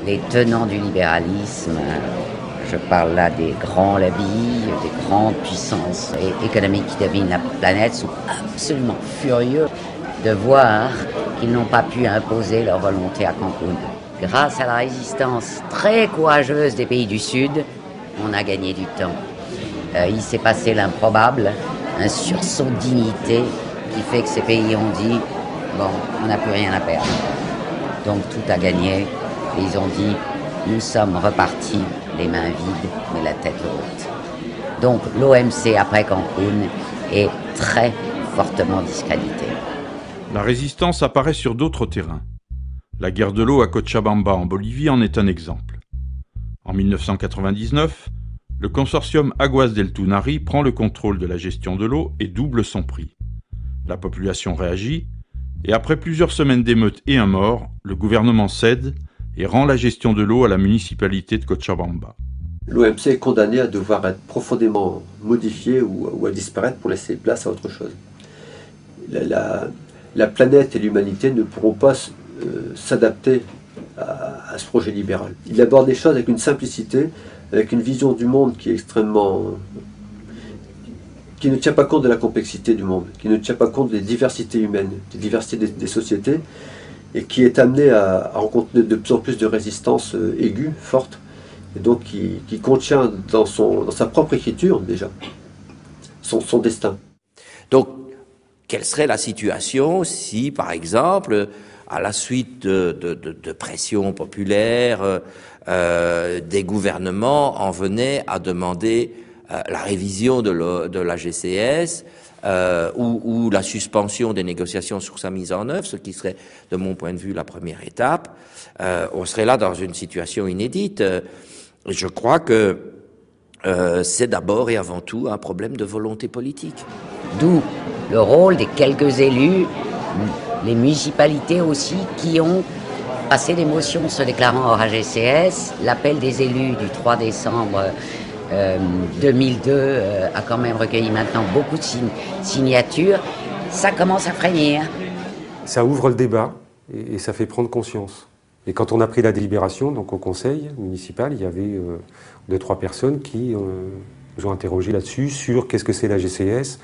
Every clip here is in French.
les tenants du libéralisme, je parle là des grands lobbies, des grandes puissances économiques qui dominent la planète, sont absolument furieux de voir qu'ils n'ont pas pu imposer leur volonté à Cancun. Grâce à la résistance très courageuse des pays du Sud, on a gagné du temps. Il s'est passé l'improbable, un sursaut de dignité qui fait que ces pays ont dit « bon, on n'a plus rien à perdre ». Donc tout a gagné et ils ont dit « nous sommes repartis les mains vides mais la tête haute ». Donc l'OMC après Cancun est très fortement discrédité. La résistance apparaît sur d'autres terrains. La guerre de l'eau à Cochabamba en Bolivie en est un exemple. En 1999, le consortium Aguas del Tunari prend le contrôle de la gestion de l'eau et double son prix. La population réagit, et après plusieurs semaines d'émeutes et un mort, le gouvernement cède et rend la gestion de l'eau à la municipalité de Cochabamba. L'OMC est condamné à devoir être profondément modifié ou à disparaître pour laisser place à autre chose. La planète et l'humanité ne pourront pas s'adapter à ce projet libéral. Il aborde les choses avec une simplicité, avec une vision du monde qui est qui ne tient pas compte de la complexité du monde, qui ne tient pas compte des diversités humaines, des diversités des sociétés, et qui est amené à rencontrer de plus en plus de résistances aiguës, fortes, et donc qui contient dans sa propre écriture déjà son destin. Donc, quelle serait la situation si, par exemple, à la suite de pressions populaires, des gouvernements en venaient à demander la révision de la GCS ou la suspension des négociations sur sa mise en œuvre, ce qui serait, de mon point de vue, la première étape. On serait là dans une situation inédite. Je crois que c'est d'abord et avant tout un problème de volonté politique. D'où le rôle des quelques élus, les municipalités aussi, qui ont passé des motions se déclarant hors AGCS. L'appel des élus du 3 décembre 2002 a quand même recueilli maintenant beaucoup de signatures. Ça commence à frémir. Ça ouvre le débat et ça fait prendre conscience. Et quand on a pris la délibération, donc au conseil municipal, il y avait 2-3 personnes qui nous ont interrogé là-dessus, sur qu'est-ce que c'est la GCS,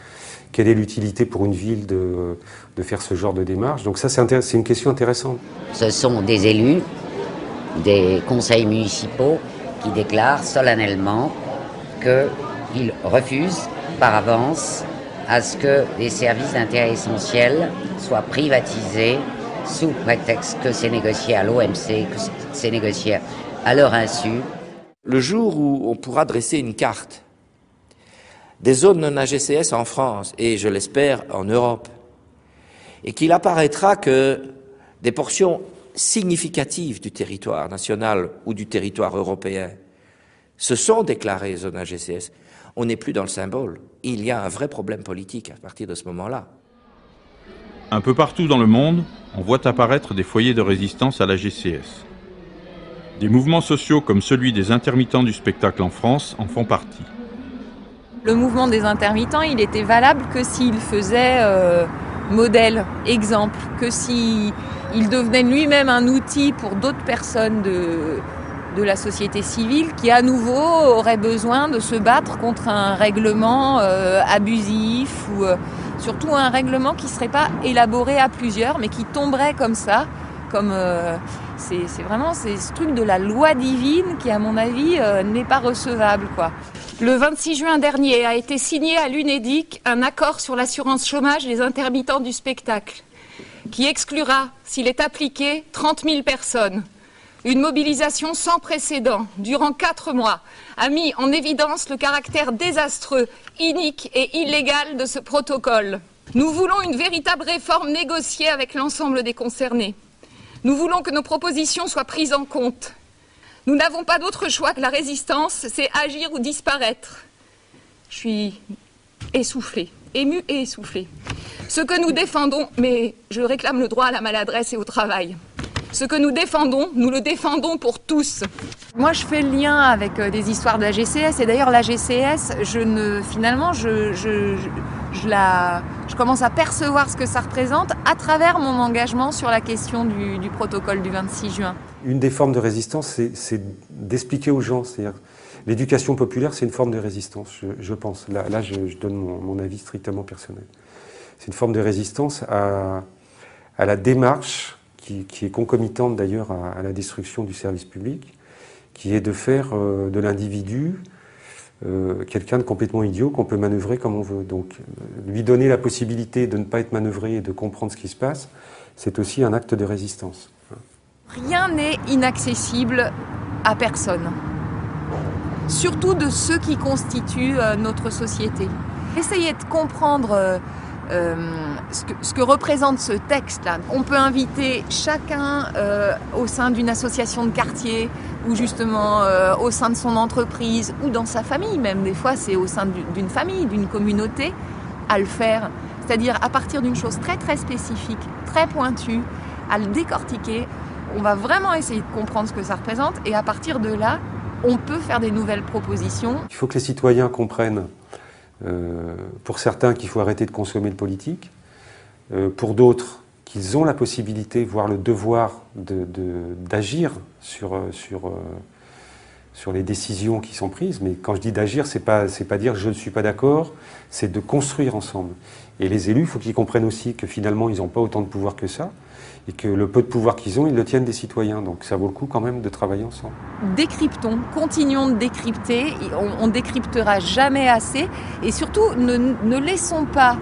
quelle est l'utilité pour une ville de faire ce genre de démarche. Donc ça, c'est une question intéressante. Ce sont des élus, des conseils municipaux qui déclarent solennellement qu'ils refusent par avance à ce que les services d'intérêt essentiel soient privatisés sous prétexte que c'est négocié à l'OMC, que c'est négocié à leur insu. Le jour où on pourra dresser une carte des zones non AGCS en France, et je l'espère en Europe, et qu'il apparaîtra que des portions significatives du territoire national ou du territoire européen se sont déclarées zone AGCS, on n'est plus dans le symbole. Il y a un vrai problème politique à partir de ce moment-là. Un peu partout dans le monde, on voit apparaître des foyers de résistance à la GCS. Des mouvements sociaux comme celui des intermittents du spectacle en France en font partie. Le mouvement des intermittents, il était valable que s'il faisait modèle, exemple, que s'il devenait lui-même un outil pour d'autres personnes de la société civile qui, à nouveau, auraient besoin de se battre contre un règlement abusif ou surtout un règlement qui ne serait pas élaboré à plusieurs, mais qui tomberait comme ça, comme c'est vraiment ce truc de la loi divine qui, à mon avis, n'est pas recevable, quoi. Le 26 juin dernier a été signé à l'UNEDIC un accord sur l'assurance chômage des intermittents du spectacle, qui exclura, s'il est appliqué, 30 000 personnes. Une mobilisation sans précédent, durant 4 mois, a mis en évidence le caractère désastreux, inique et illégal de ce protocole. Nous voulons une véritable réforme négociée avec l'ensemble des concernés. Nous voulons que nos propositions soient prises en compte. Nous n'avons pas d'autre choix que la résistance, c'est agir ou disparaître. Je suis essoufflée, émue et essoufflée. Ce que nous défendons, mais je réclame le droit à la maladresse et au travail. Ce que nous défendons, nous le défendons pour tous. Moi, je fais le lien avec des histoires de la GCS. Et d'ailleurs, la GCS, je commence à percevoir ce que ça représente à travers mon engagement sur la question du protocole du 26 juin. Une des formes de résistance, c'est d'expliquer aux gens. C'est-à-dire, l'éducation populaire, c'est une forme de résistance, je pense. Là je donne mon avis strictement personnel. C'est une forme de résistance à la démarche qui est concomitante d'ailleurs à la destruction du service public, qui est de faire de l'individu quelqu'un de complètement idiot qu'on peut manœuvrer comme on veut. Donc lui donner la possibilité de ne pas être manœuvré et de comprendre ce qui se passe, c'est aussi un acte de résistance. Rien n'est inaccessible à personne, surtout de ceux qui constituent notre société. Essayez de comprendre ce que représente ce texte-là. On peut inviter chacun au sein d'une association de quartier ou justement au sein de son entreprise ou dans sa famille même. Des fois, c'est au sein d'une famille, d'une communauté à le faire. C'est-à-dire à partir d'une chose très très spécifique, très pointue, à le décortiquer. On va vraiment essayer de comprendre ce que ça représente et à partir de là, on peut faire des nouvelles propositions. Il faut que les citoyens comprennent, pour certains, qu'il faut arrêter de consommer le politique, pour d'autres, qu'ils ont la possibilité, voire le devoir d'agir sur les décisions qui sont prises. Mais quand je dis d'agir, c'est pas dire je ne suis pas d'accord, c'est de construire ensemble. Et les élus, il faut qu'ils comprennent aussi que finalement, ils n'ont pas autant de pouvoir que ça, et que le peu de pouvoir qu'ils ont, ils le tiennent des citoyens. Donc ça vaut le coup quand même de travailler ensemble. Décryptons, continuons de décrypter, on décryptera jamais assez, et surtout ne laissons pas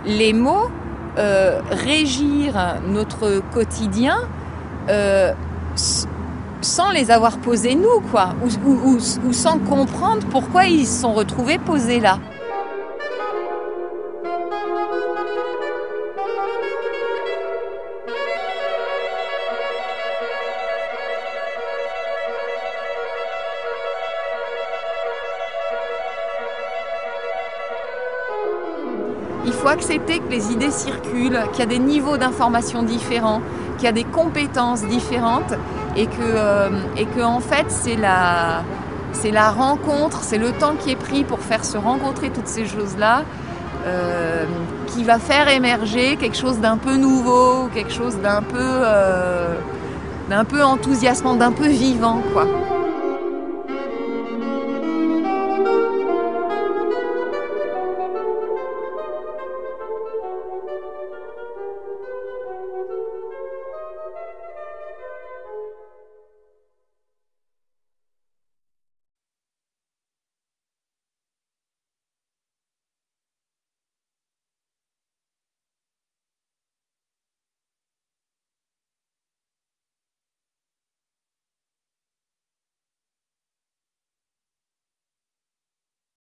les mots régir notre quotidien sans les avoir posés nous, quoi, ou sans comprendre pourquoi ils se sont retrouvés posés là. Il faut accepter que les idées circulent, qu'il y a des niveaux d'information différents, qu'il y a des compétences différentes et que en fait c'est la rencontre, c'est le temps qui est pris pour faire se rencontrer toutes ces choses-là qui va faire émerger quelque chose d'un peu nouveau, quelque chose d'un peu enthousiasmant, d'un peu vivant, quoi.